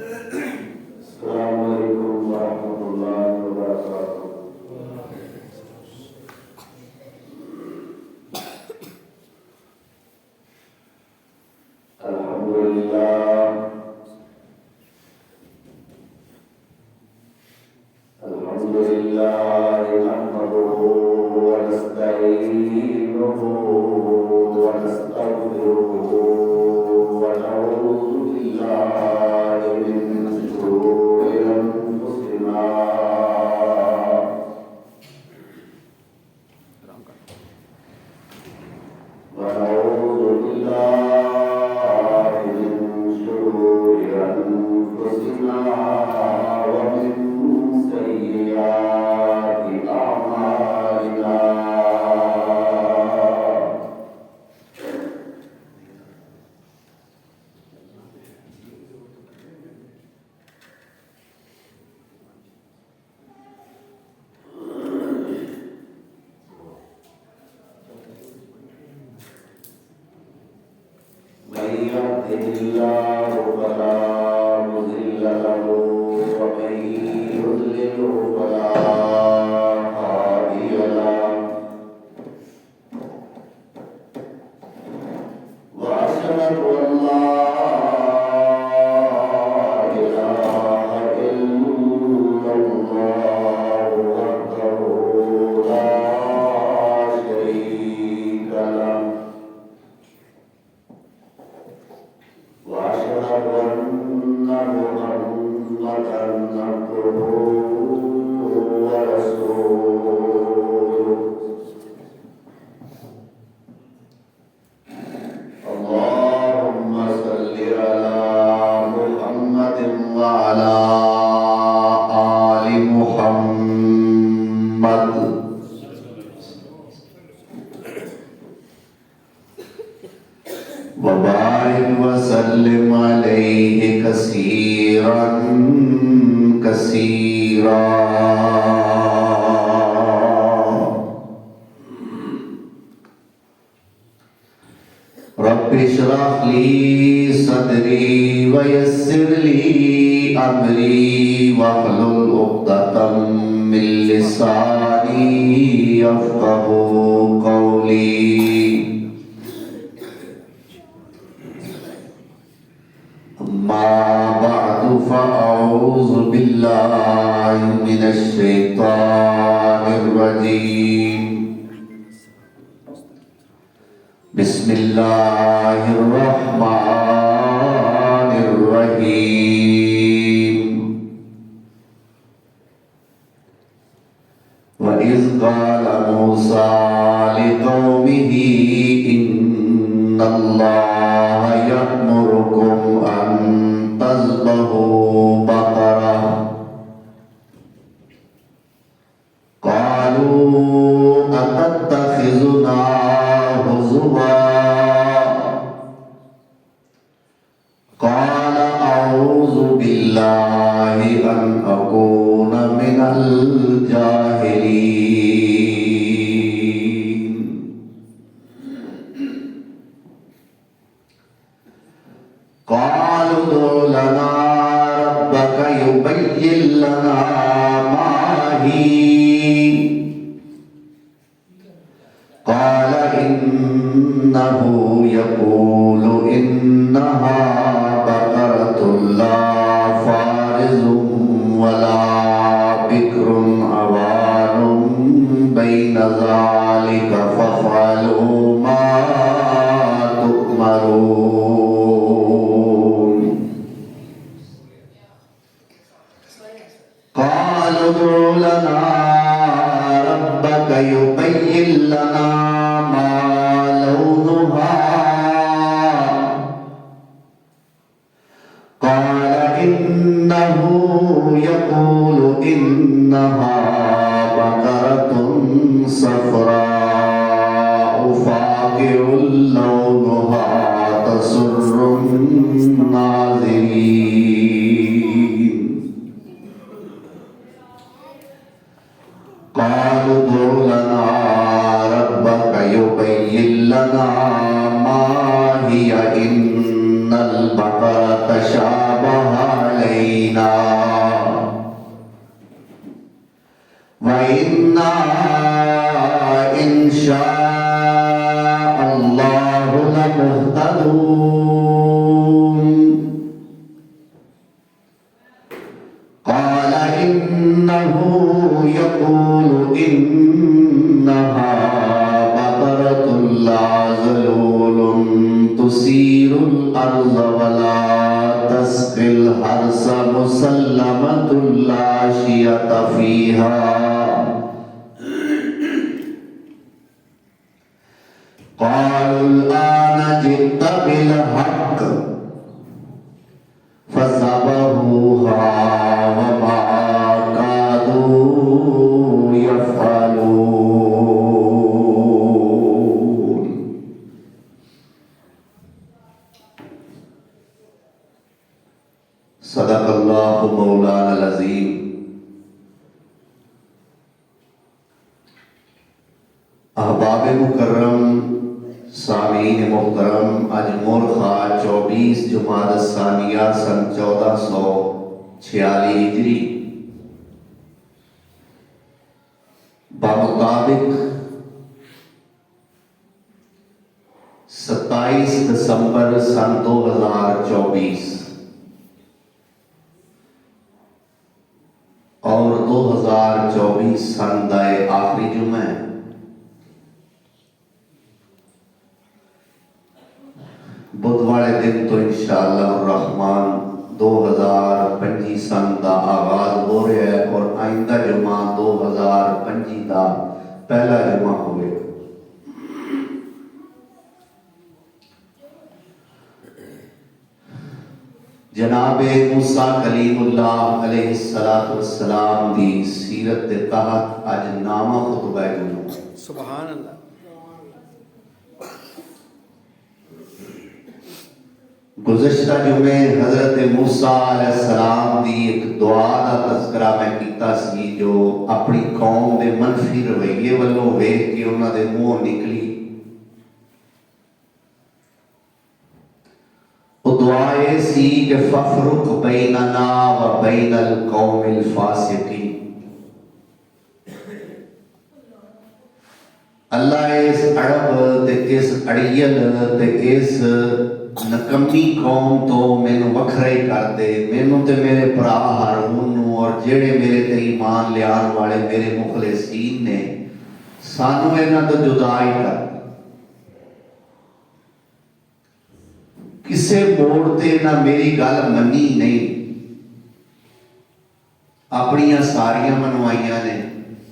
Assalamualaikum warahmatullahi wabarakatuh. Alhamdulillah. Alhamdulillah nahmaduhu wa nasta'inuhu wa nastaghfiruhu wa na'udzu billahi min shururi anfusina wa na'udzu billahi min shururi anfusina wa min sayyiati a'malina. من يهده الله فلا مضل له ومن يضلله فلا هادي له وأشهد أن لا إله إلا الله وحده لا شريك له وأشهد أن محمدًا عبده ورسوله. اللهم صل على محمد وعلى آل محمد وبارك وسلم عليه كثيرا كثيرا. رب اشرح لي صدري ويسر لي أمري واحلل عقدة من لساني يفقهوا قولي. أما بعد فأعوذ بالله من الشيطان الرجيم. بسم الله الرحمن الرحيم. وإذ قال موسى لقومه إن الله يأمركم أن تذبحوا بقرة قالوا أتتخذنا هزوا قال أعوذ بالله أن أكون من الجاهلين. قالوا ادع لنا ربك يبين لنا ما هي قال إنه يقول إنها بقرة لا فارض ولا بكر عوان بين ذلك فافعلوا ما تؤمرون. قالوا ادع لنا ربك يبين لنا ما لونها قال إنه يقول إنها بقرة صفراء فاقع لونها تسر الناظرين. قالوا ادع لنا ربك يبين لنا ما هي إن البقرة تشابه علينا شاء الله لمهتدون قال إنه يقول إنها بقرة لا ذلول تثير الأرض ولا تسقي الحرث مسلمة لا شية فيها قالوا الآن جئت بالحق فذبحوها وما كادوا يفعلون صدق اللہ مولانا العظیم۔ احباب مکرم، سامعین محترم، آج مورخہ 24 جمادی الثانیہ سن 1446 ہجری بمطابق 27 دسمبر سن 2024 اور 2024 سن دائے آخری جمعہ ہے۔ بدھ والے دن تو انشاءاللہ الرحمن 2025 سن دا آغاز ہو رہا ہے اور آئندہ جمعہ 2025 دا پہلا جمعہ ہوئے۔ جناب موسیٰ کلیم اللہ علیہ السلام دی سیرت دے تحت آج نامہ خطبہ جمعہ۔ سبحان اللہ۔ گزشتہ جمعے حضرت موسیٰ علیہ السلام دی ایک دعا دا تذکرہ میں کیتا سی جو اپنی قوم دے منفی رویے والوں ویکھ کے انہاں دے منہ نکلی۔ وہ دعا یہ سی کہ فَفْرُقْ بَيْنَنَا وَبَيْنَ الْقَوْمِ الْفَاسِقِينَ، اللہ اس عرب تے اس اڑیل تے اس نکمی قوم تو مینوں وکھرے کر دے، مینوں تے میرے بھرا ہارون نوں اور جڑے میرے تے ایمان لیان والے میرے مخلصین نے سانوں انہاں تو جدا ہی کر دے۔ کسے موڑ تے نہ میری گل منی نہیں، اپنیاں ساریاں منوائیاں نے،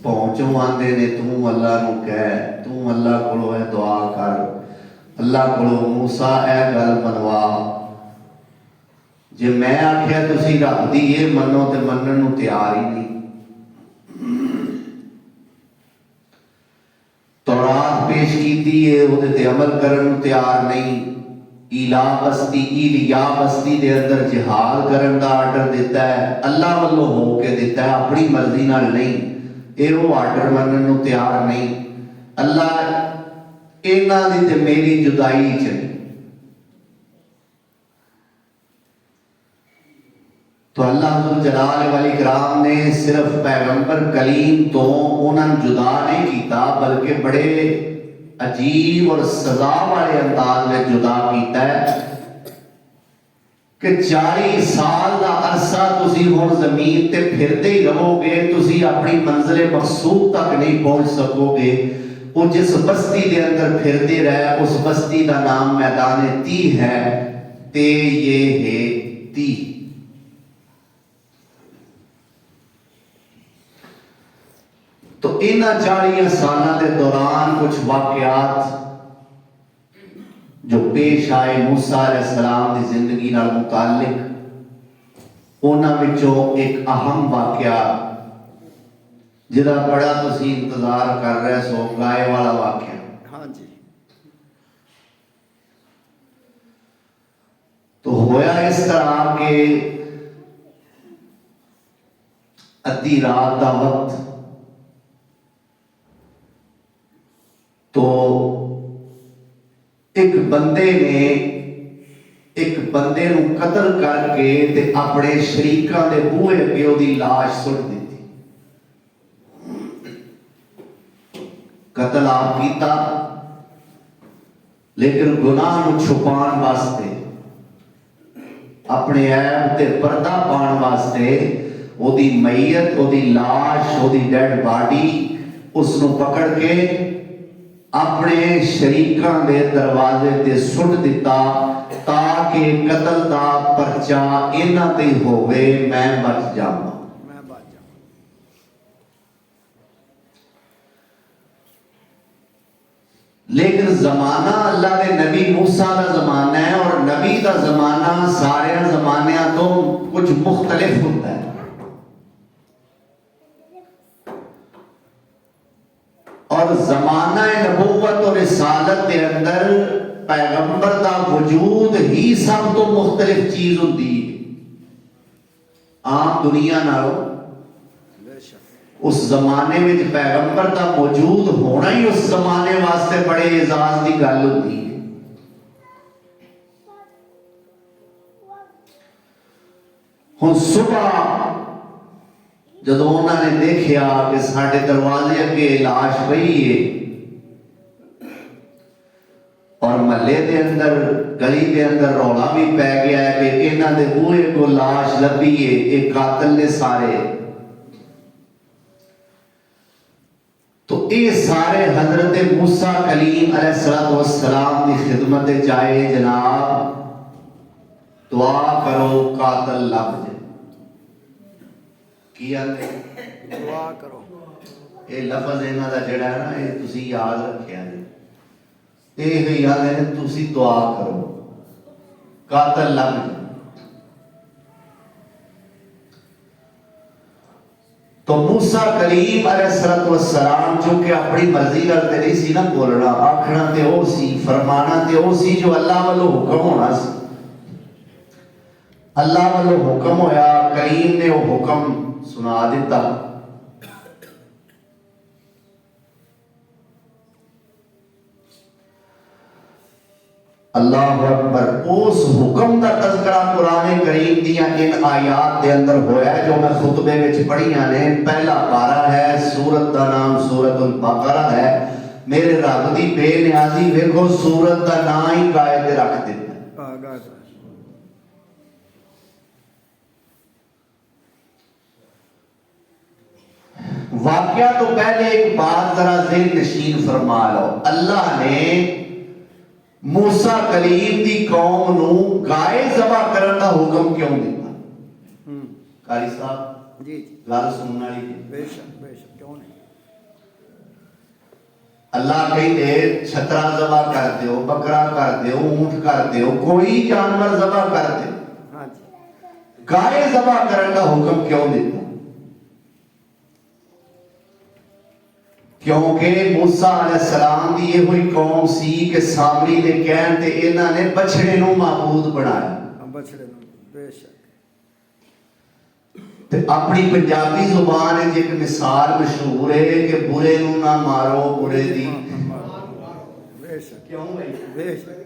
پہنچوں آندے نے تو اللہ نو کہہ، تو اللہ کولو ہے دعا کر، اللہ کولو موسیٰ اے گل منوا، جے میں آکھیا تسی رب دی یہ منو تے منن نو تیار ہی نہیں۔ تورات پیش کیتی ہے وہ تے عمل کرن نو تیار نہیں، ایلیا بستی دے اندر جہاد کرن دا آرڈر دیتا ہے، اللہ والو ہو کے دیتا ہے، اپنی مرضی نال نہیں، اے وہ آرڈر منن نو تیار نہیں۔ اللہ اینا دی تے میری جدائی چلی، تو اللہ ذوالجلال والاکرام نے صرف پیغمبر کلیم تو انہاں جدا نہیں کیتا بلکہ بڑے عجیب اور سزا والے انداز میں جدا کیتا ہے کہ 40 سال دا عرصہ تسی ہن زمین تے پھردے ہی رہو گے، تسی اپنی منزل مقصود تک نہیں پہنچ سکو گے۔ وہ جس بستی دے اندر پھردے رہے اس بستی دا نام میدان تی ہے، تے یہ ہے تی۔ تو انہاں 40 سالہ دے دوران کچھ واقعات جو پیش آئے موسیٰ علیہ السلام دی زندگی نال متعلق، انہاں وچوں ایک اہم واقعہ جدا بڑا تسی انتظار کر رہے سو گائے والا واقعہ۔ ہاں جی۔ تو ہویا اس طرح کہ ادھی رات دا وقت تو ایک بندے نو قتل کر کے تے اپنے شریکاں دے بوئے اگے دی لاش سٹ دیتی۔ قتل آپ کیتا لیکن گناہ نو چھپان واسطے اپنے عیب تے پردہ پان واسطے او دی میت او دی لاش او دی ڈیڈ باڈی اس نو پکڑ کے اپنے شریکاں دے دروازے تے سٹ دیتا تاکہ قتل دا پرچہ انہاں تے ہوئے میں بچ جاواں. لیکن زمانہ اللہ دے نبی موسیٰ دا زمانہ ہے اور نبی دا زمانہ سارے زمانیاں تو کچھ مختلف ہوتا ہے. اور زمانہ نبوت اور رسالت کے اندر پیغمبر دا وجود ہی سب تو مختلف چیز ہوتی ہے عام دنیا نالوں. اس زمانے میں پیغمبر دا موجود ہونا ہی اس زمانے واسطے بڑے اعزاز کی گل ہوتی ہے. ہن صبح جدو انہوں نے دیکھیا کہ ساڈے دروازے اگے لاش پئی ہے اور محلے دے اندر گلی دے اندر رولا بھی پی گیا ہے کہ انہاں دے بوئے کو لاش لبھی ہے، ایک قاتل نے سارے، تو اے سارے حضرت موسیٰ کلیم علیہ السلام کی خدمت جائے جناب دعا کرو قاتل لب جائے. کیا دعا کرو. اے لفظ انہاں دا جڑا ہے نا اے تسی یاد رکھیا جی، اے یاد ہے تسی دعا کرو قاتل لب جائے. تو موسیٰ کلیم علیہ السلام چونکہ اپنی مرضی کرتے نہیں سی نا بولنا، آکھنا تے او سی، فرمانا تے او سی جو اللہ والو حکم ہونا سی. اللہ والو حکم ہویا، کلیم نے وہ حکم سنا دیتا. اللہ اکبر. اس حکم دا تذکرہ قرآن کریم دیاں ان آیات دے اندر ہویا ہے جو میں خطبے وچ پڑھیاں نے. پہلا پارہ ہے، سورت دا نام سورت البقرہ ہے. میرے رب دی بے نیازی ویکھو سورت دا نام ہی قائد رکھ دیتا. واقعہ تو پہلے ایک بات ذرا ذہن نشین فرما لو. اللہ نے موسیٰ کلیم دی قوم نو گائے ذبح کرن دا حکم کیوں دیتا؟ قاری صاحب جی گل سننا ہی بے شک کیوں نہیں. اللہ کہتے چھترا ذبح کر دیو، بکرا کر دیو، اونٹ کر دیو، کوئی جانور ذبح کر دیو، گائے ذبح کرن دا حکم کیوں دیتا؟ کیونکہ موسیٰ علیہ السلام دی یہ ہوئی قوم سی کہ سامری دے کہن تے انہاں نے بچڑے نو معبود بنایا. بچڑے نو بے شک. تے اپنی پنجابی زبان ہے ایک مثال مشہور ہے کہ برے نو نہ مارو برے دی. بے شک. کیوں بھائی؟ بے شک.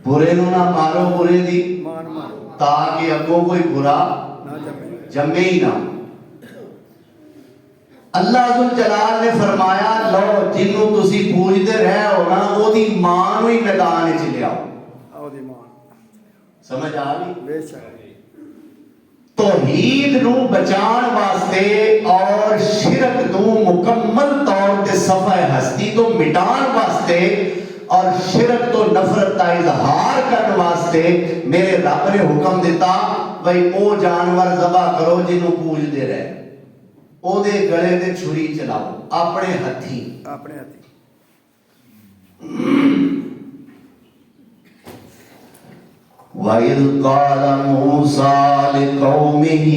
برے نو نہ مارو برے دی تاکہ اگوں کوئی برا جمے ہی نہ. اللہ ذوالجلال نے فرمایا لو جنوں تسی پوجدے رہے ہو نا او دی ماں نو ہی میدان وچ لے آؤ. او دی ماں سمجھ آ گئی؟ بے شک. توحید نو بچان واسطے اور شرک نو مکمل طور تے صفحہ ہستی تو مٹان واسطے اور شرک تو نفرت کا اظہار کرنے واسطے میرے رب نے حکم دیتا بھئی او جانور ذبح کرو جنوں پوجدے رہے، او دے گلے تے چھری چلاؤ اپنے ہتھی. وَإِذْ قَالَ مُوسَىٰ لِقَوْمِهِ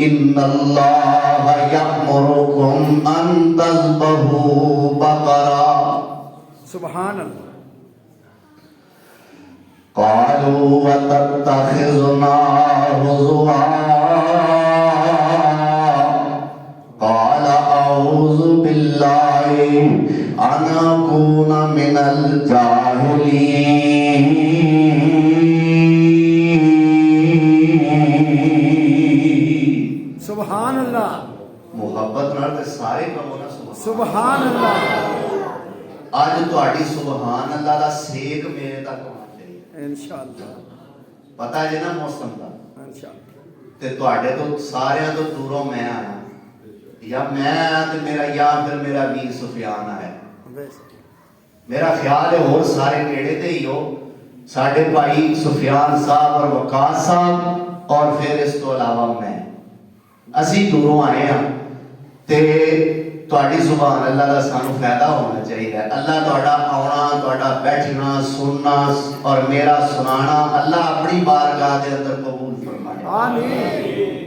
إِنَّ اللَّهَ يَأْمُرُكُمْ أَن تَذْبَحُوا بَقَرَةً. سبحان اللہ. قَالُوا وَتَتَّخِذُنَا هُزُوًا أعوذ بالله أن أكون من الجاهلين. سبحان اللہ. محبت نال تے سارے کم ہونا. ਸੁਭਾਨ ਅੱਲਾਹ। ਅੱਜ ਤੁਹਾਡੀ ਸੁਭਾਨ ਅੱਲਾਹ ਦਾ ਸੇਕ ਮੇਰੇ ਤੱਕ ਆਉਣਾ ਚਾਹੀਦਾ। ਇਨਸ਼ਾਅੱਲਾ ਪਤਾ ਜੇ ਨਾ ਮੌਸਮ ਦਾ, ਇਨਸ਼ਾਅੱਲਾ। ਤੇ ਤੁਹਾਡੇ ਤੋਂ ਸਾਰਿਆਂ ਤੋਂ ਦੂਰੋਂ ਮੈਂ ਆਇਆ, ਜਾਂ ਮੈਂ ਆਇਆ ਤੇ ਮੇਰਾ ਜਾਂ ਫਿਰ ਮੇਰਾ ਵੀਰ ਸੁਫਿਆਨ ਆਇਆ। ਮੇਰਾ ਖਿਆਲ ਹੈ ਹੋਰ ਸਾਰੇ ਨੇੜੇ ਤੇ ਹੀ ਹੋ, ਸਾਡੇ ਭਾਈ ਸੁਫਿਆਨ ਸਾਹਿਬ ਔਰ ਵਕਾਸ ਸਾਹਿਬ, ਔਰ ਫਿਰ ਇਸ ਤੋਂ ਇਲਾਵਾ ਮੈਂ, ਅਸੀਂ ਦੂਰੋਂ ਆਏ ਹਾਂ। ਤੇ ਤੁਹਾਡੀ ਸੁਭਾਨ ਅੱਲਾਹ ਦਾ ਸਾਨੂੰ ਫਾਇਦਾ ਹੋਣਾ ਚਾਹੀਦਾ। ਅੱਲਾਹ ਤੁਹਾਡਾ ਆਉਣਾ, ਤੁਹਾਡਾ ਬੈਠਣਾ, ਸੁਣਨਾ ਔਰ ਮੇਰਾ ਸੁਣਾਣਾ ਅੱਲਾਹ ਆਪਣੀ ਬਾਰਗਾਹ ਦੇ ਅੰਦਰ ਕਬੂਲ ਫਰਮਾਏ। ਆਮੀਨ।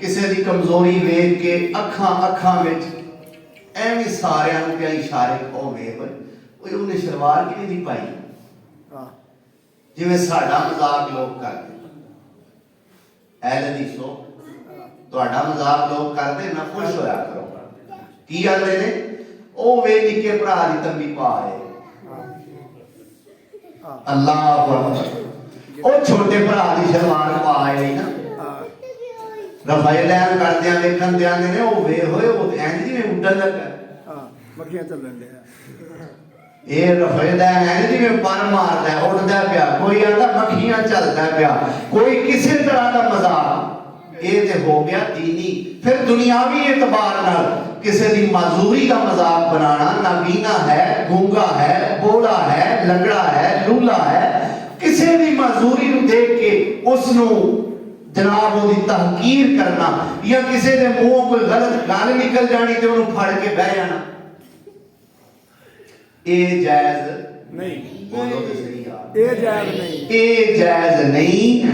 ਕਿਸੇ ਦੀ ਕਮਜ਼ੋਰੀ ਵੇਖ ਕੇ ਅੱਖਾਂ ਵਿੱਚ ਐਵੇਂ ਸਾਰਿਆਂ ਨੂੰ ਪਿਆ ਇਸ਼ਾਰੇ ਉਹ ਵੇਖ ਓਏ ਉਹਨੇ ਸ਼ਲਵਾਰ ਕਿਵੇਂ ਦੀ ਪਾਈ, ਹਾਂ ਜਿਵੇਂ ਸਾਡਾ ਮਜ਼ਾਕ ਲੋਕ ਕਰਦੇ। ਐਲੇ ਦੀ ਸੋ ਤੁਹਾਡਾ ਮਜ਼ਾਕ ਲੋਕ ਕਰਦੇ ਨਾ, ਖੁਸ਼ ਹੋਇਆ ਕਰੋ। ਕੀ ਆਂਦੇ ਨੇ, ਉਹ ਵੇ ਨਿੱਕੇ ਭਰਾ ਦੀ ਤੰਬੀ ਪਾਏ, ਅੱਲਾਹ ਅਕਬਰ। ਉਹ ਛੋਟੇ ਭਰਾ ਦੀ ਸ਼ਲਵਾਰ ਪਾਏ ਨਾ, ਰਫਾਇਲੈਨ ਕਰਦਿਆਂ ਵੇਖਣ ਦੇ ਆਂਦੇ ਨੇ ਉਹ ਵੇ ਹੋਏ ਉਹ ਇੰਜ ਜਿਵੇਂ ਉੱਡਣ ਲੱਗਾ, ਮੱਖੀਆਂ ਚੱਲਣ ਡਿਆ। ਇਹ ਰਫਾਇਲੈਨ ਇੰਜ ਜਿਵੇਂ ਪਰ ਮਾਰਦਾ ਉੱਡਦਾ ਪਿਆ, ਕੋਈ ਆਂਦਾ ਮੱਖੀਆਂ ਚੱਲਦਾ ਪਿਆ, ਕੋਈ ਕਿਸੇ ਤਰ੍ਹਾਂ ਦਾ ਮਜ਼ਾਕ। ਇਹ ਤੇ ਹੋ ਗਿਆ ਦੀਨੀ। ਫਿਰ ਦੁਨਿਆਵੀ ਇਤਬਾਰ ਨਾਲ ਕਿਸੇ ਦੀ ਮਾਜ਼ੂਰੀ ਦਾ ਮਜ਼ਾਕ ਬਣਾਣਾ, ਨਾਬੀਨਾ ਹੈ, ਗੂੰਗਾ ਹੈ, ਬੋਲਾ ਹੈ, ਲੰਗੜਾ ਹੈ, ਲੂਲਾ ਹੈ, ਕਿਸੇ ਦੀ ਮਾਜ਼ੂਰੀ ਨੂੰ ਦੇਖ ਕੇ ਉਸ ਨੂੰ ਜਨਾਬ ਉਹਦੀ ਤਹਕੀਰ ਕਰਨਾ, ਜਾਂ ਕਿਸੇ ਦੇ ਮੂੰਹੋਂ ਕੋਈ ਗਲਤ ਗੱਲ ਨਿਕਲ ਜਾਣੀ ਤੇ ਉਹਨੂੰ ਫੜ ਕੇ ਬਹਿ ਜਾਣਾ, ਇਹ ਜਾਇਜ਼ ਨਹੀਂ। ਬੋਲੋ ਤੇ ਸਹੀ ਯਾਰ, ਇਹ ਜਾਇਜ਼ ਨਹੀਂ, ਇਹ ਜਾਇਜ਼ ਨਹੀਂ।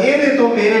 ਇਹਦੇ ਤੋਂ ਮੇਰੇ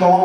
ਕੌਮ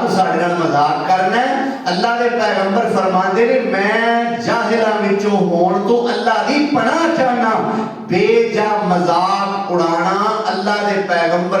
ਤੂੰ ਸਾਡੇ ਨਾਲ ਮਜ਼ਾਕ ਕਰਨਾ ਹੈ। ਅੱਲਾਹ ਦੇ ਪੈਗੰਬਰ ਫਰਮਾਉਂਦੇ ਨੇ ਮੈਂ ਜਾਹਿਲਾਂ ਵਿੱਚੋਂ ਹੋਣ ਤੋਂ ਅੱਲਾਹ ਦੀ ਪਨਾਹ ਚਾਹਨਾ। ਬੇਜਾ ਮਜ਼ਾਕ ਉਡਾਣਾ ਅੱਲਾਹ ਦੇ ਪੈਗੰਬਰ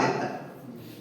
ਦਿੱਤਾ।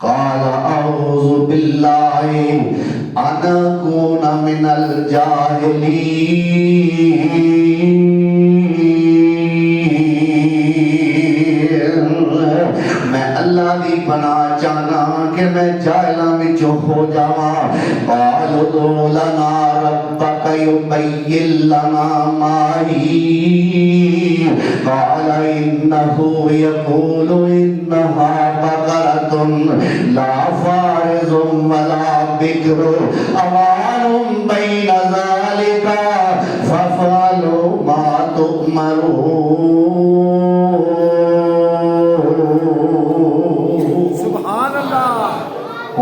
قال أعوذ بالله أن أكون من الجاهلين، میں اللہ دی پناہ چاہنا کہ میں جاہلاں وچوں ہو جاواں۔ قالوا ادع لنا ربك يبين لنا ما هي، قال إنه يقول إنها بقرة لا فارض ولا بكر عوان بين ذلك فافعلوا ما تؤمرون۔ سبحان اللہ۔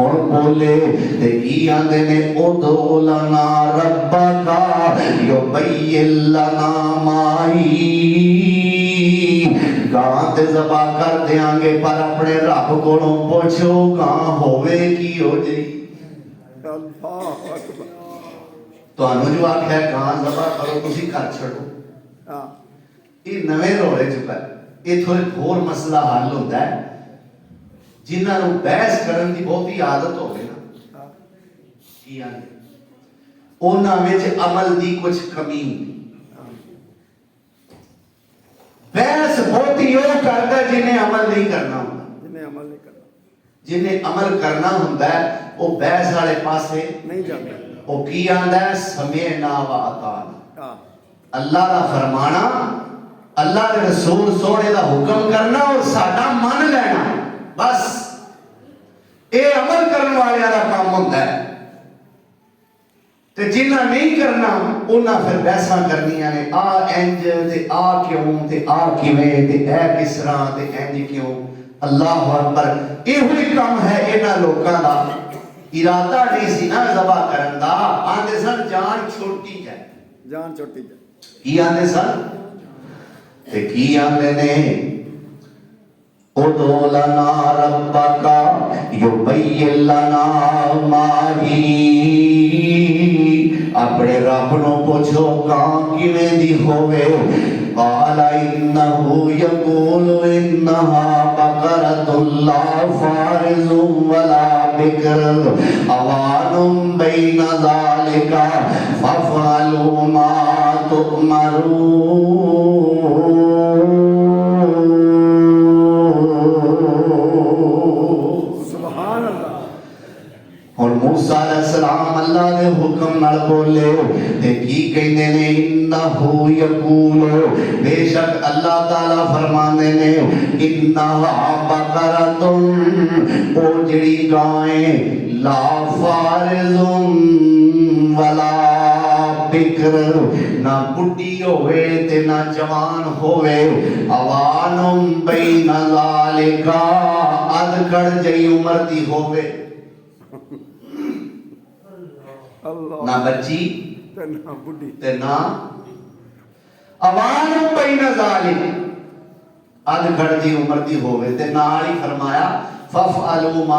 اور بولے تے کی آندے نے ادع لنا ربک یبین لنا ما ہی، گاں تے ذبح کر دیاں گے پر اپنے رب کولوں پوچھو گاں ہوے کی ہو جئی۔ اللہ اکبر۔ تانوں جو آکھیا گاں ذبح کرو تسی کر چھڑو، ہاں یہ نویں رولے چکا ہے۔ یہ تھوڑے ہور مسئلہ حل ہوتا ہے جنہاں نوں بحث کرن دی بہتی عادت ہوے نا، کی آندے انہاں وچ عمل دی کچھ کمی ہوندی۔ بحث بہتی وہ کرتا ہے جنہیں عمل نہیں کرنا ہوتا، جنہیں عمل نہیں کرنا، جنہیں عمل کرنا ہوتا ہے وہ بحث والے پاسے نہیں جاتا۔ وہ کی آندا ہے سمعنا و اطعنا، ہاں اللہ دا فرمانا، اللہ دے رسول سونے دا حکم کرنا اور ساڈا من لینا، بس اے عمل کرنے والے دا کام ہوتا ہے۔ تے جنہ نہیں کرنا انہاں پھر بحثاں کرنیاں نے، آ انج تے آ کیوں تے آ کیویں تے اے کس طرح تے انج کیوں۔ اللہ اکبر۔ ایہی کام ہے انہاں لوکاں دا، ارادہ نہیں سی نا ذبح کرن دا، آندے سن جان چھوٹی جائے، جان چھوٹی جائے۔ کی آندے سن تے کی آندے نے ادع لنا ربک یبین لنا ما ہی، اپنے رب نو پوچھو کہاں کیویں دی ہوے۔ قال انه يقول انها بقرة لا فارض ولا بكر عوان بين ذلك فافعلوا ما تؤمرون۔ سبحان اللہ۔ اور موسیٰ علیہ السلام اللہ دے حکم نال بولے تے کی کہندے نے انہ یقول، بے شک اللہ تعالیٰ فرماندے نے انہا بقرۃ، او جڑی گائیں لا فارض ولا بکر، نہ بڈھی ہوئے تے نہ جوان ہوئے، عوان بین ذالک، ادھ کڑ جئی عمر دی ہوئے۔ ਅੱਲਾਹ ਨਾ ਬੱਚੀ ਤੇ ਨਾ ਬੁੱਢੀ ਤੇ ਨਾ ਆਵਾਜ਼ ਪਈ ਨਾ ਜ਼ਾਲਿਮ ਅਧ ਖੜ ਦੀ ਉਮਰ ਦੀ ਹੋਵੇ ਤੇ ਨਾਲ ਹੀ ਫਰਮਾਇਆ ਫਫਅਲੂ ਮਾ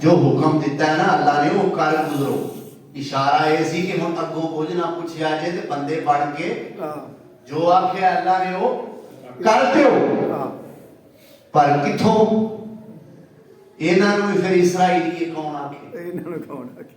ਜੋ ਹੁਕਮ ਦਿੱਤਾ ਹੈ ਨਾ ਅੱਲਾਹ ਨੇ ਉਹ ਕਰ ਗੁਜ਼ਰੋ। ਇਸ਼ਾਰਾ ਇਹ ਸੀ ਕਿ ਹੁਣ ਅੱਗੋਂ ਕੁਝ ਨਾ ਪੁੱਛਿਆ ਜੇ ਤੇ ਬੰਦੇ ਬਣ ਕੇ ਹਾਂ ਜੋ ਆਖਿਆ ਅੱਲਾਹ ਨੇ ਉਹ ਕਰ ਦਿਓ। ਹਾਂ ਪਰ ਕਿੱਥੋਂ ਇਹਨਾਂ ਨੂੰ ਫਿਰ ਇਸਰਾਈਲੀ ਕੌਣ ਆਖੇ? ਇਹਨਾਂ ਨੂੰ ਕੌਣ ਆਖੇ?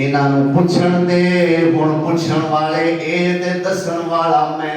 ਇਹਨਾਂ ਨੂੰ ਪੁੱਛਣ ਦੇ। ਹੁਣ ਪੁੱਛਣ ਵਾਲੇ ਇਹ ਤੇ ਦੱਸਣ ਵਾਲਾ ਮੈਂ।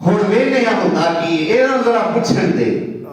ਹੁਣ ਵੇਲੇ ਹੁੰਦਾ ਕੀ ਇਹਨਾਂ ਨੂੰ ਜ਼ਰਾ ਪੁੱਛਣ ਦੇ।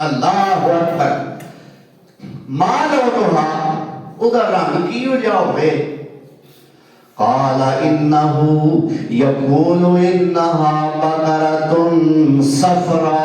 ਅੱਲਾਹੁ ਅਕਬਰ ਮਾਲੂਹਾ ਉਹਦਾ ਰੰਗ ਕੀ ਹੋ ਜਾ ਹੋਵੇ। ਕਾਲਾ ਇਨਹੁ ਯਕੂਲੂ ਇਨਹਾ ਬਕਰਤੁਨ ਸਫਰਾ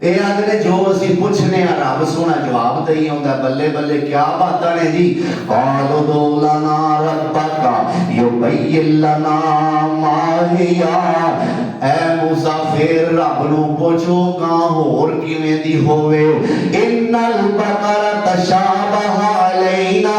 ਇਹ ਆਖਦੇ ਨੇ ਜੋ ਅਸੀਂ ਪੁੱਛਨੇ ਆ ਰੱਬ ਸੋਹਣਾ ਜਵਾਬ ਦੇਈ ਆਉਂਦਾ। ਬੱਲੇ ਬੱਲੇ ਕੀ ਬਾਤਾਂ ਨੇ ਜੀ। ਕਾਲੂ ਦੋ ਲਨਾ ਰੱਬਕਾ ਯੁਬਯਿਨ ਲਨਾ ਮਾ ਹਿਆ। ਐ ਮੂਸਾ ਫੇਰ ਰੱਬ ਨੂੰ ਪੁੱਛੋ ਕਾਂ ਹੋਰ ਕਿਵੇਂ ਦੀ ਹੋਵੇ। ਇਨਲ ਬਕਰ ਤਸ਼ਾਬਹ ਅਲੈਨਾ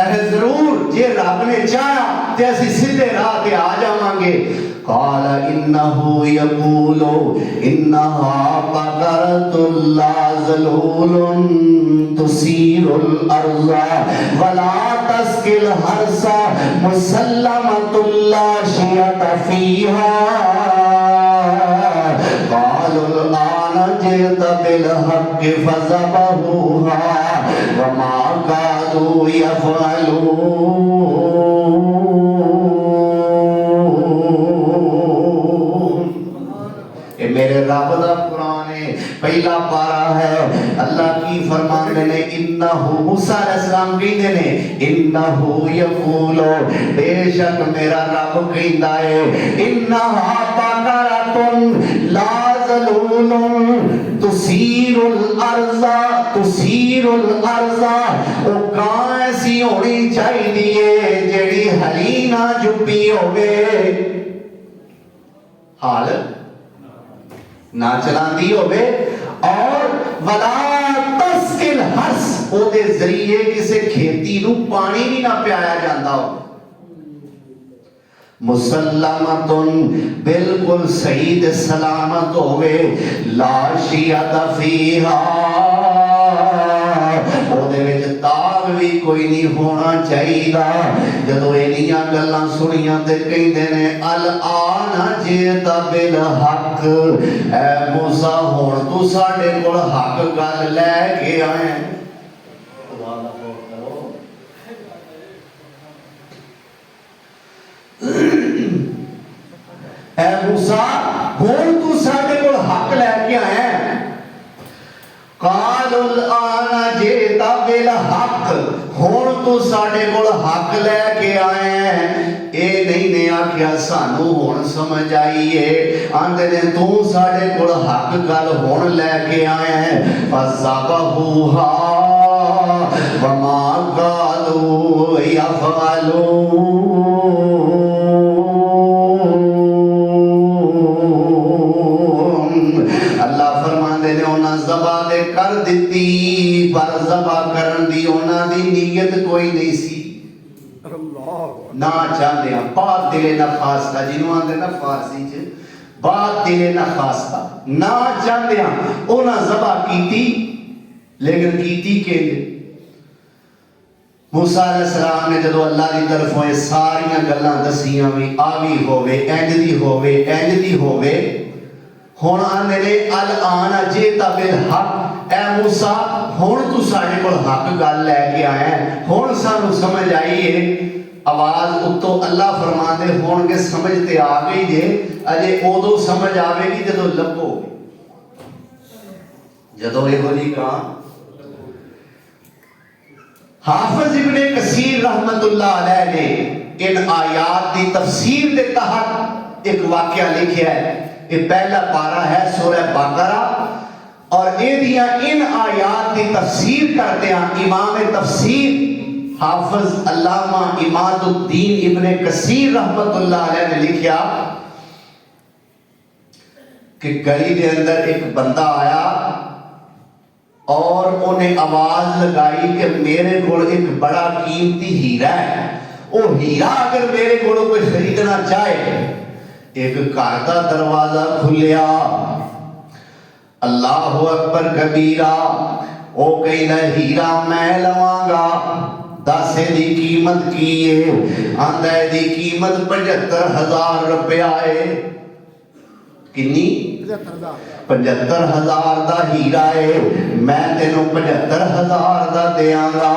اے ضرور جے رب نے چاہیا تے اسی سیدھے راہ تے آ جاواں گے قال انه يقول انها بقرة لا ذلول تثير الارض ولا تسقي الحرث مسلمة لا شية فيها قالوا الآن جئت بالحق فذبحوها وما كادوا يفعلون میرے رب دا قرآن ہے پہلا پارا ہے اللہ کی فرمان نے انہو موسیٰ علیہ السلام کہتے ہیں انہو یقولو بے شک میرا رب کہتا ہے انہا بقرۃ لا ذلول تثیر الارض او گاں ایسی ہونی چاہیے جیڑی ہلی نہ جپی ہوئے حال نہ چلاندی ہوئے اور ولا تسقل حرث او دے ذریعے کسے کھیتی نو پانی بھی نہ پیایا جاندا ہو مسلمتن بالکل صحیح سلامت ہوئے لا شیعت فیہا او دے وچ داغ بھی کوئی نہیں ہونا چاہیے جدو اینیاں گلاں سنیاں تے کہندے نے الان جئت بالحق اے موسیٰ ہن تو ساڈے کول حق گل لے کے آئے اے موسیٰ ہن تو ساڈے کول حق لے کے آئے قالوا الان جئت بالحق ہن تو ساڈے کول حق لے کے آئے ہیں اے نہیں نے آکھیا سانو ہن سمجھ آئی ہے آندے نے تو ساڈے کول حق گل ہن لے کے آئے ہیں فذبحوها وما قالوا يفعلون اللہ فرماندے نے انہاں ذبح دے کر دیتی پر ذبح کرن دی انہاں دی نیت کوئی نہیں سی نہ چاہتے ہیں بات دل نخواستہ جنہوں آندے نا فارسی چھے بات دل نخواستہ نہ چاہتے ہیں انہاں ذبح کیتی لیکن کیتی کے لئے موسیٰ علیہ السلام نے جدو اللہ دی طرف ہوئے ساریاں گلاں دسیاں بھی آوی ہوئے اینج دی ہوئے ہون آنے نے الان جئت بالحق اے موسیٰ ہون تو ساڑھے کو حق گل لے کے آئے ہیں ہون سانو سمجھ آئیے آواز اتو اللہ فرما دے ہون کے سمجھتے آگئی دے اجے اودو سمجھ آوے گی جدو لگو جدو یہ ہولی کہا حافظ ابن کثیر رحمت اللہ علیہ نے ان آیات دی تفسیر دے تحت ایک واقعہ لکھیا ہے یہ پہلا پارہ ہے سورہ بقرہ اور ان آیات کی تفسیر کرتے ہیں امام تفسیر حافظ علامہ اماد الدین ابن کثیر رحمت اللہ علیہ نے لکھیا کہ گلی دے اندر ایک بندہ آیا اور انہیں آواز لگائی کہ میرے کو ایک بڑا قیمتی ہیرا ہے وہ ہیرا اگر میرے کو کوئی خریدنا چاہے ایک گھر کا دروازہ کھلیا اللہ اکبر کبیرہ او کہنا ہیرا میں لواں گا 10 دی قیمت کیے آندہ دی قیمت 75,000 روپے آئے کنی 75,000 دا ہیرا ہے میں تینوں 75,000 دا دیاں گا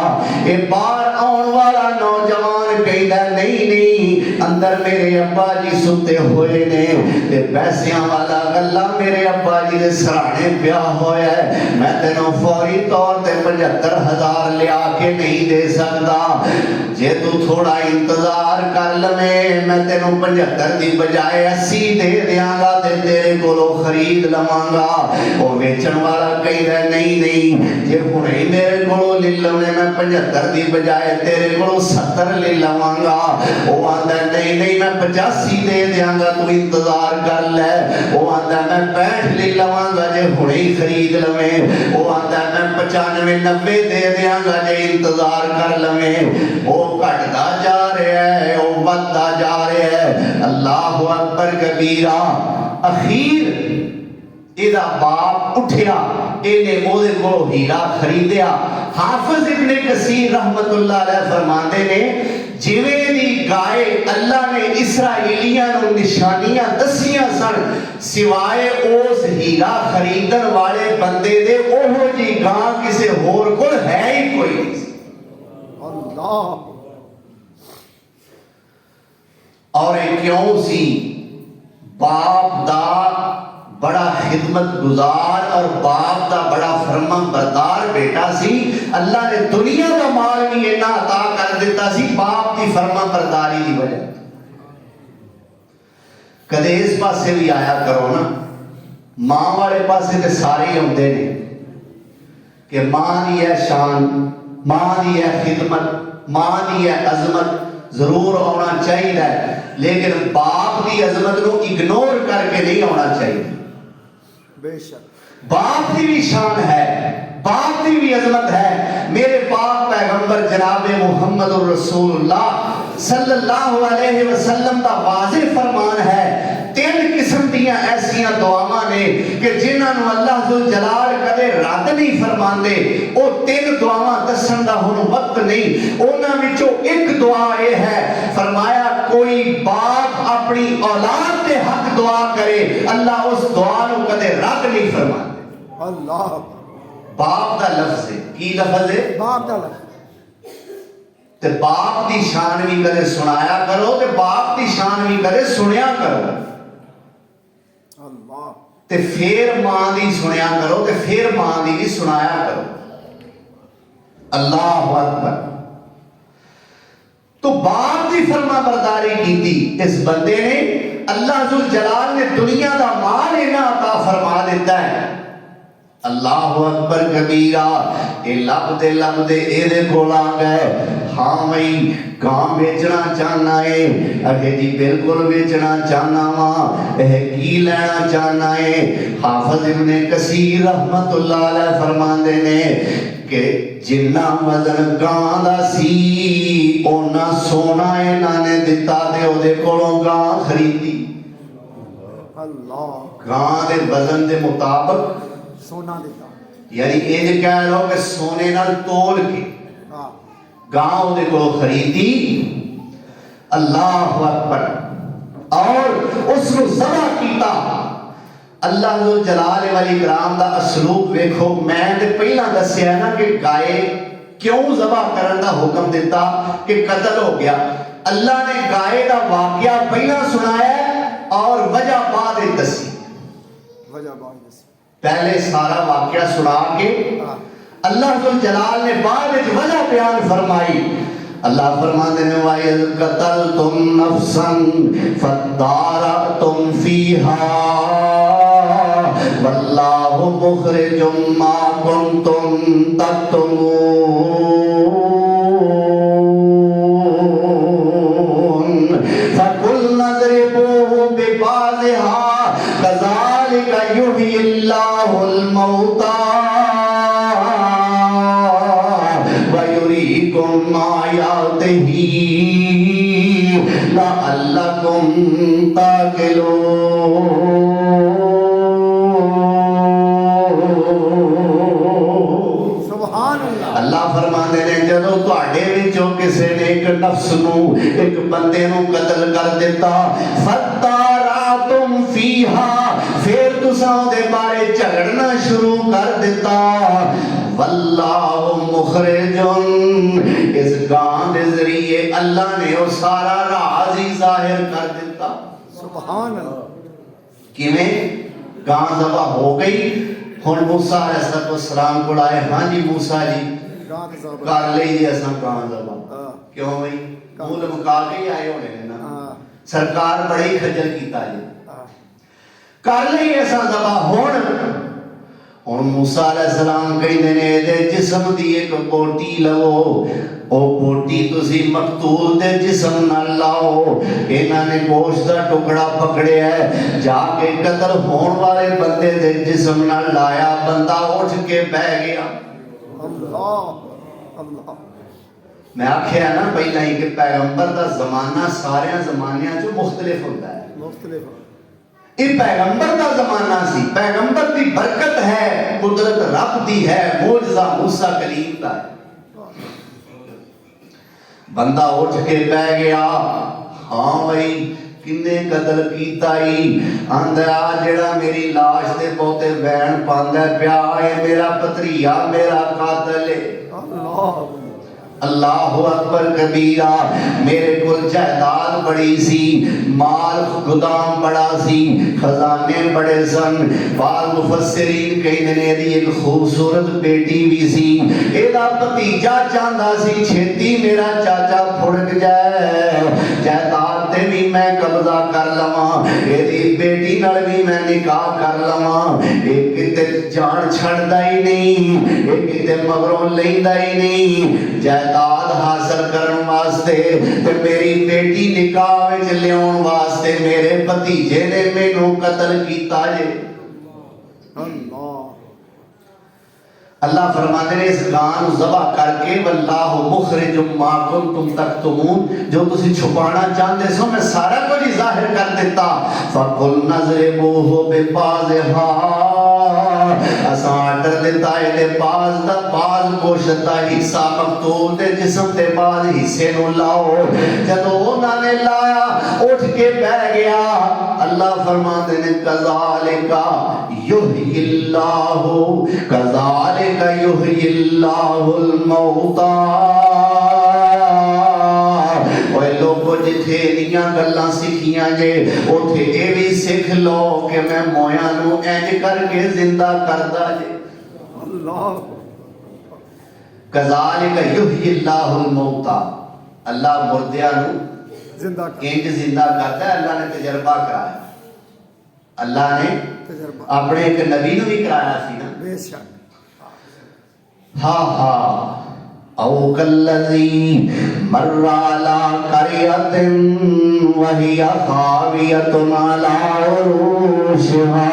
اے بار آن والا نوجوان کہنا نہیں اندر میرے ابا جی ستے ہوئے نے تے پیسیاں والا گلہ میرے ابا جی دے سرانے پیا ہویا ہے میں تینوں فوری طور تے 75,000 لیا کے نہیں دے سکتا جے تو تھوڑا انتظار کر لمیں میں تینوں 75 دی بجائے 80 دے دیاں گا تے تیرے کو خرید لواں گا وہ بیچن والا کہہ رہا نہیں جے ہنے میرے کو لے لونے میں 75 دی بجائے میں تیرے کو 70 لے لواں گا. وہ آندا نہیں نہیں میں 85 دے دیاں گا تو انتظار کر لے. وہ آندا میں 65 لے لواں گا جے ہنے ہی خرید لویں. وہ آندا میں 95 90 دے دیاں گا جے انتظار کر لویں. وہ گھٹدا جا رہا ہے, وہ بڑھدا جا رہا ہے. اللہ اکبر کبیرہ. اخیر ایدہ باپ اٹھیا, اینے مودے کو ہیرا خریدیا. حافظ ابن کثیر رحمت اللہ علیہ فرماندے نے جویں دی گائے اللہ نے اسرائیلیاں نو نشانیاں دسیاں سن, سوائے اس ہیرا خریدن والے بندے دے اوہو جی گاں کسے ہور کول ہے ہی کوئی نہیں. اللہ. اور کیوں سی؟ باپ دا بڑا خدمت گزار اور باپ دا بڑا فرما بردار بیٹا سی. اللہ نے دنیا کا مال بھی اینا عطا کر دیتا سی باپ دی فرما برداری دی وجہ. کدے اس پاسے بھی آیا کرو نا, ماں والے پاسے تے سارے ہوندے نے کہ ماں دی ہے شان, ماں دی ہے خدمت, ماں دی ہے عظمت ضرور ہونا چاہیے, لیکن باپ دی عظمت کو اگنور کر کے نہیں ہونا چاہیے. بے شک باپ دی بھی شان ہے, باپ دی بھی عظمت ہے. میرے پاک پیغمبر جناب محمد الرسول اللہ صلی اللہ علیہ وسلم کا واضح فرمان ہے, 3 قسم دیاں ایسیاں دعاواں نے کہ جنہاں نو اللہ ذوالجلال کدے رد نہیں فرماندے. او 3 دعاواں دسن دا ہن وقت نہیں. انہاں وچوں ایک دعا یہ ہے, فرمایا کوئی باپ اپنی اولاد کے حق دعا کرے اللہ اس دعا نو کدے رد نہیں فرماندے. اللہ. باپ دا لفظ ہے, کی لفظ ہے؟ باپ دا لفظ. تے باپ دی شان بھی کدے سنایا کرو تے باپ دی شان بھی کدے سنیا کرو. اللہ. تے پھر ماں دی سنیا کرو تے پھر ماں دی بھی سنایا کرو. اللہ اکبر. تو باپ دی فرما برداری کی تھی اس بندے نے, اللہ ذوالجلال نے دنیا دا مال اینا عطا فرما دیتا ہے. اللہ اکبر کبیرہ. اے لب دے اے دے کھولا گئے, ہاں میں گاں بیچنا چاہنا ہے. اگے جی بالکل بیچنا چاہنا ماں, کی لینا چاہنا ہے. حافظ ابن کثیر رحمت اللہ علیہ فرماندے نے کہ جنہ وزن گاں دا سی اونا سونا انہاں نے دتا دے او دے کولوں گاں خریدی. اللہ. گاں دے وزن دے مطابق سونا دیتا. یعنی یہ کہہ رہو کہ سونے نال تول کے گاؤں دے کو خریدی. اللہ اکبر. اور اس کو ذبح کیتا. اللہ ذوالجلال والی کرام دا اسلوب ویکھو. میں تے پہلا دسیا ہے نا کہ گائے کیوں ذبح کرن دا حکم دیتا کہ قتل ہو گیا. اللہ نے گائے دا واقعہ پہلا سنایا اور وجہ بعد دسی. وجہ بعد دسی. پہلے سارا واقعہ سنا کے اللہ ذوالجلال نے بعد وجہ بیان فرمائی. اللہ فرماتے ہیں وَإِذْ قَتَلْتُمْ نَفْسًا فَادَّارَأْتُمْ فِيهَا وَاللَّهُ مُخْرِجٌ مَا كُنْتُمْ تَكْتُمُونَ فَقُلْنَا اضْرِبُوهُ بِبَعْضِهَا كَذَلِكَ يُحْيِي اللَّهُ الْمَوْتَى وَيُرِيكُمْ آيَاتِهِ لَعَلَّكُمْ تَعْقِلُونَ. اللہ فرماتے ہیں جدو تواڈے وچوں کسے نے ایک نفس نو ایک بندے نو قتل کر دیتا فَادَّارَأْتُمْ فِيهَا پھر تساں دے بارے جھگڑنا شروع کر دیتا. واللہ مخرجن اس گاں دے ذریعے اللہ نے وہ سارا راز ہی ظاہر کر دیتا. سبحان اللہ. کیویں گاں ذبح ہو گئی. ہن موسیٰ علیہ السلام کو آئے, ہاں جی موسیٰ جی کر لئی جی اساں گاں ذبح. کیوں بھئی مول مکا کے ہی آئے ہونے نا, سرکار بڑے ہی خجل کیتا جی کر لئی ایسا ذبح. ہن موسیٰ علیہ السلام کہندے نے دے جسم دی ایک بوٹی لو او بوٹی تسی مقتول دے جسم نہ لاؤ. انہاں نے گوشت دا ٹکڑا پکڑیا ہے, جا کے قتل ہون والے بندے دے جسم نہ لایا. بندہ اٹھ کے بیٹھ گیا. اللہ اللہ. میں آکھیا نا پہلا ہی کہ پیغمبر دا زمانہ سارے زمانیاں چوں مختلف ہوتا ہے. مختلف. یہ پیغمبر دا زمانہ سی, پیغمبر دی برکت ہے, قدرت رب دی ہے, معجزہ موسیٰ کلیم دا ہے. بندہ اٹھ کے بیٹھ گیا. ہاں بھائی کنے قتل کیتا ہی؟ آندھا جڑا میری لاش دے بہتے وین پاندہ پیا ہے میرا پتریا میرا قاتل ہے. اللہ اللہ اکبر کبیرہ. میرے کل جائیداد بڑی سی, مال گدام بڑا سی, خزانے بڑے سن. بعض مفسرین کہنے نے دی ایک خوبصورت بیٹی بھی سی. ایدہ بھتیجا چاندہ سی چھتی میرا چاچا پھڑک جائے, جائیداد تے بھی میں قبضہ کر لواں, ایدی بیٹی نال بھی میں نکاح کر لواں. ایک کتے جان چھڑ دا ہی نہیں, ایک کتے مغروں لیندہ ہی نہیں. جائیداد حاصل کرن واسطے تے میری بیٹی نکاح وچ لیاون واسطے میرے بھتیجے نے مینوں قتل کیتا جے. اللہ اللہ فرماتے ہیں اس گاں ذبح کر کے واللہ مخرج ما کنتم تکتمون, جو تسی چھپانا چاہتے سو میں سارا کچھ ظاہر کر دیتا. فقل نضربوہ ببعضھا, اساں آرڈر دیتا ہے دے باز دا باز گوشت دا حصہ مقتول دے جسم دے باز حصے نو لاؤ. جدو انہاں نے لایا اٹھ کے بیٹھ گیا. اللہ فرماتے ہیں کذالک یحیی اللہ, کذالک یحیی اللہ الموتى. اوے لوگو جتھے دیاں گلاں سکھیاں جے اوتھے اے بھی سکھ لو کہ میں مویاں نو انج کر کے زندہ کردا جے. اللہ کذالک یحیی اللہ الموتى, اللہ مردیاں نو زندہ کر. انج زندہ کرتا ہے. اللہ نے تجربہ کرایا, اللہ نے تجربہ اپنے ایک نبی نو بھی کرایا سی نا. بے شک. ہاں ہاں. او کالذی مر علی قریۃ وہی خاویۃ علی عروشہا.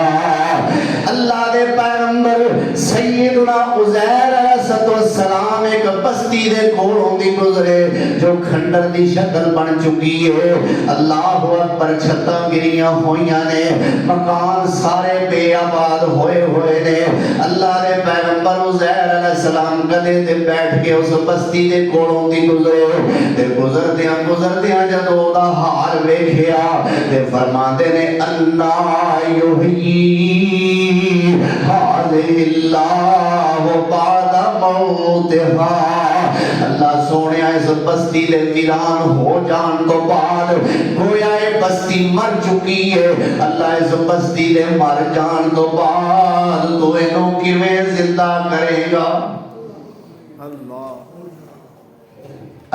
اللہ دے پیغمبر سیدنا عزیر علیہ السلام ایک بستی دے کولوں دی گزرے جو کھنڈر دی شکل بن چکی ہے. اللہ اکبر. چھتاں گریاں ہوئیاں نے, مکان سارے بے آباد ہوئے ہوئے نے. اللہ دے پیغمبر عزیر علیہ السلام گدے تے بیٹھ کے اس بستی دے کولوں دی گزرے تے گزردیاں جدوں دا حال ویکھیا تے فرماندے نے انا یحیی ہذہ اللہ بعد موتہا. اللہ سونیا اس بستی دے ویران ہو جان تو بعد گویا یہ بستی مر چکی ہے. اللہ اس بستی دے مر جان تو بعد تو انہوں کیویں زندہ کرے گا.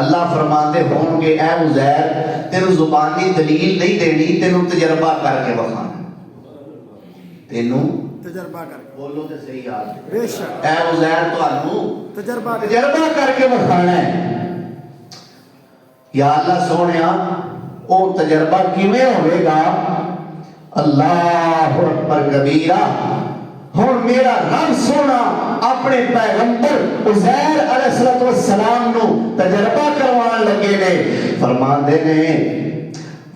اللہ فرماتے ہوں گے اے عزیر تینوں زبانی دلیل نہیں دینی, تینوں تجربہ کر کے بخانا. تینوں تجربہ کر کے بولو تے صحیح یاد. بے شک. اے عزیر تانوں تجربہ کر کے بخانا ہے. یا اللہ سونیا او تجربہ کیویں ہوئے گا؟ اللہ اکبر کبیرہ. ہن میرا رب سونا اپنے پیغمبر عزیر علیہ السلام نو تجربہ کروان لگے نے. فرماندے نے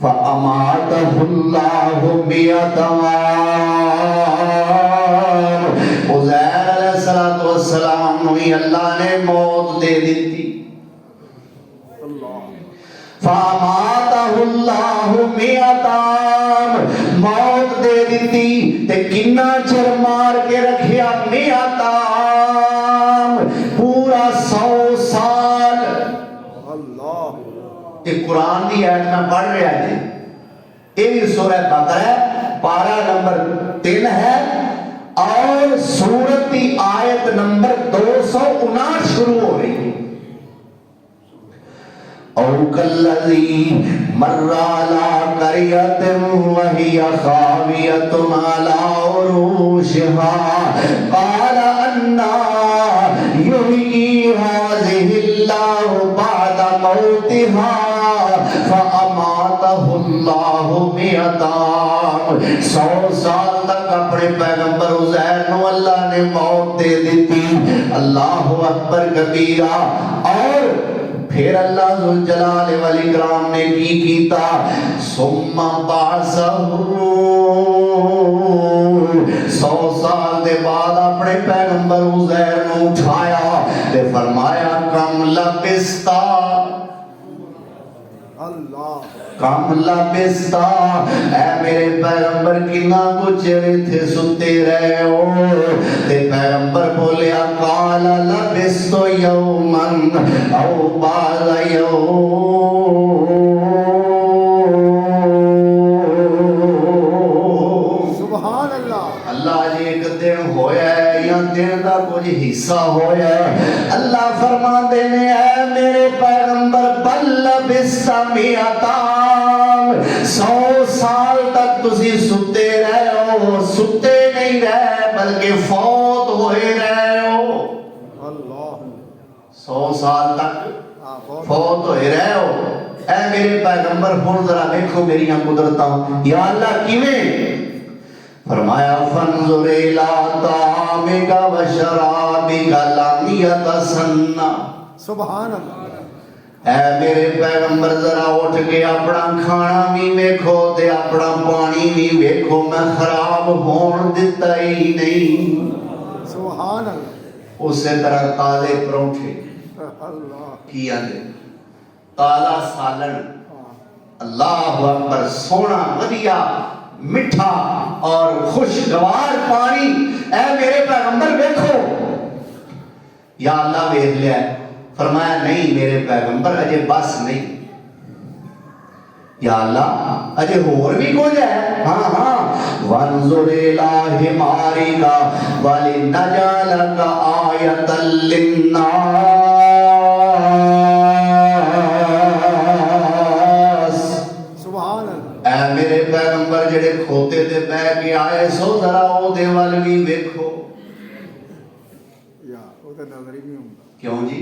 فَأَمَاتَهُ اللَّهُ مِئَةَ عَامٍ. عزیر علیہ السلام نو ہی اللہ نے موت دے دیتی. فَأَمَاتَهُ اللَّهُ مِئَةَ عَامٍ. موت دے دیتی تے کنا چر مار کے رکھیا 100 عام, پورا 100 سال. اللہ. یہ قرآن دی آیت میں پڑھ رہا ہے. یہ سورہ بقرہ ہے, پارہ نمبر 3 ہے اور سورت دی آیت نمبر 259 شروع ہو رہی ہے. او کالذی مر علی قریۃ وہی خاویۃ علی عروشہا قال انا یحیی ہذہ اللہ میعتام 100 سال تک اپنے پیغمبر عزیر نو اللہ نے موت دے دیتی اللہ اکبر کبیرہ اور پھر اللہ ذوالجلال والاکرام نے کی کیتا ثم بعثہ 100 سال دے بعد اپنے پیغمبر عزیر نو اٹھایا تے فرمایا کم لبستا اللہ کم لبستا اے میرے پیغمبر کنا کچھ تھے ستے رہے ہو تے پیغمبر بولیا قال لبستو یومن او بعض یوم سبحان اللہ اللہ جی ایک دن ہویا ہے یا دن دا کچھ حصہ ہویا ہے اللہ فرما دینے اے میرے پیغمبر بل لبست میعتام 100 سال تک تسی ستے رہے ہو ستے نہیں رہے بلکہ فوت ہوئے رہے ہو اللہ 100 سال تک فوت ہوئے رہے ہو اے میرے پیغمبر ہن ذرا دیکھو میری قدرتاں یا اللہ کیویں فرمایا فانظر الی طعامک و شرابک لم یتسنہ سبحان اللہ اے میرے پیغمبر ذرا اٹھ کے اپنا کھانا بھی ویکھو تے اپنا پانی بھی ویکھو میں خراب ہون دتا ہی نہیں سبحان اللہ اسی طرح تازے پروٹھے اللہ کی آندے تازہ سالن اللہ اکبر سونا ودیا مٹھا اور خوشگوار پانی اے میرے پیغمبر دیکھو یا اللہ ویکھ لیا فرمایا نہیں میرے پیغمبر اجے بس نہیں یا اللہ اجے اور بھی کچھ ہے ہاں ہاں وانظر الی حمارک ولنجعلک آیۃ للناس سبحان اللہ اے میرے پیغمبر جڑے کھوتے دے بہ کے آئے سو ذرا او دے ول بھی ویکھو یا وہ تو نظر ہی نہیں ہوندا کیوں جی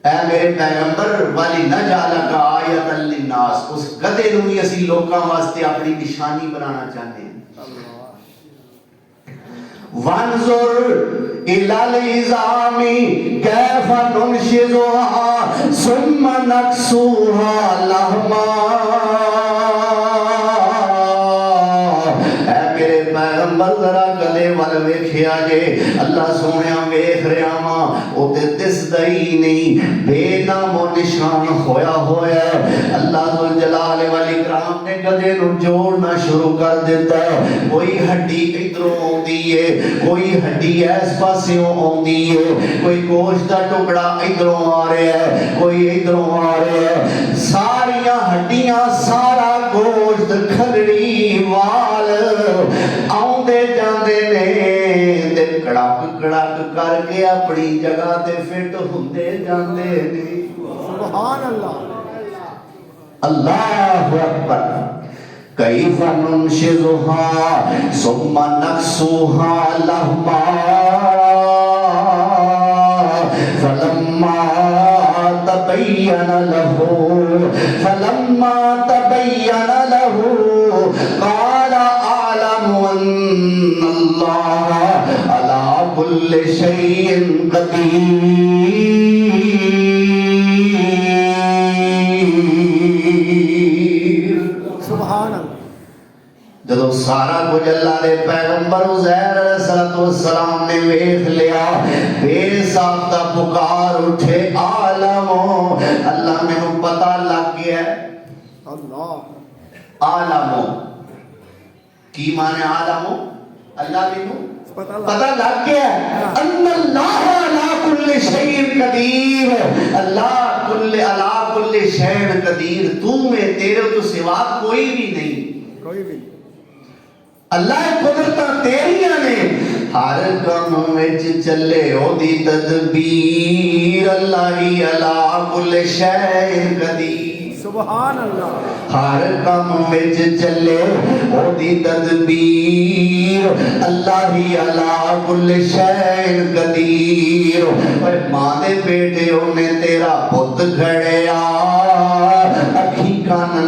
اے میرے پیغمبر والی نجعلک آیۃ للناس اس گدے نو بھی اسی لوکاں واسطے اپنی نشانی بنانا چاہتے ہیں وانظر الی العظام کیف ننشزها ثم نکسوها لحما اے میرے پیغمبر ذرا گلے ول ویکھیا جے اللہ سونیا ویکھ رہا وا او تے دسدا ہی نہیں بے نام و نشان ہویا ہویا اللہ ذوالجلال والاکرام نے گدے نو جوڑنا شروع کر دیتا ہے کوئی ہڈی ادھروں آندی ہے کوئی ہڈی اس پاسوں آندی ہے کوئی گوشت دا ٹکڑا ادھروں آ رہا ہے کوئی ادھروں آ رہا ہے ساریاں ہڈیاں سارا گوشت کھگڑی وال آندے جاندے نے تے کڑک کڑک کر کے اپنی جگہ تے فٹ ہوندے جاندے نے سبحان اللہ اللہ اکبر کیف ننشزها ثم نکسوها لحما فلما تبین له قال اعلم ان اللہ علی کل شیء قدیر سبحان اللہ جدو سارا کچھ اللہ دے پیغمبر عزیر علیہ السلام نے ویکھ لیا بے ساختہ پکار اٹھے عالمو اللہ میں نو پتہ لگ گیا اللہ عالمو کی معنی عالمو اللہ میں نو پتہ لگ گیا ان اللہ علی کل شیء قدیر اللہ علی کل شیء قدیر تو میں تیرے تو سوا کوئی بھی نہیں کوئی بھی اللہ قدرتاں تیریاں نے ہر کم وچ چلے او دی تدبیر اللہ ہی علی کل شیء قدیر سبحان اللہ ہر کم وچ چلے او دی تدبیر اللہ ہی علی کل شیء قدیر اور ماں دے بیٹے نے تیرا پت گھڑیا اکھی کان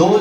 2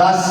10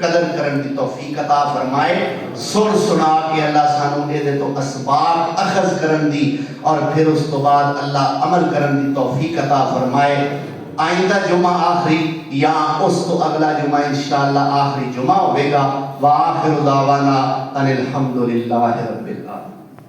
قدر کرن دی توفیق عطا فرمائے سن سنا کے اللہ سانو اے دے تو اسباب اخذ کرن دی اور پھر اس تو بعد اللہ عمل کرن دی توفیق عطا فرمائے آئندہ جمعہ آخری یا اس تو اگلا جمعہ انشاءاللہ آخری جمعہ ہوئے گا وآخر دعوانا ان الحمدللہ رب العالمین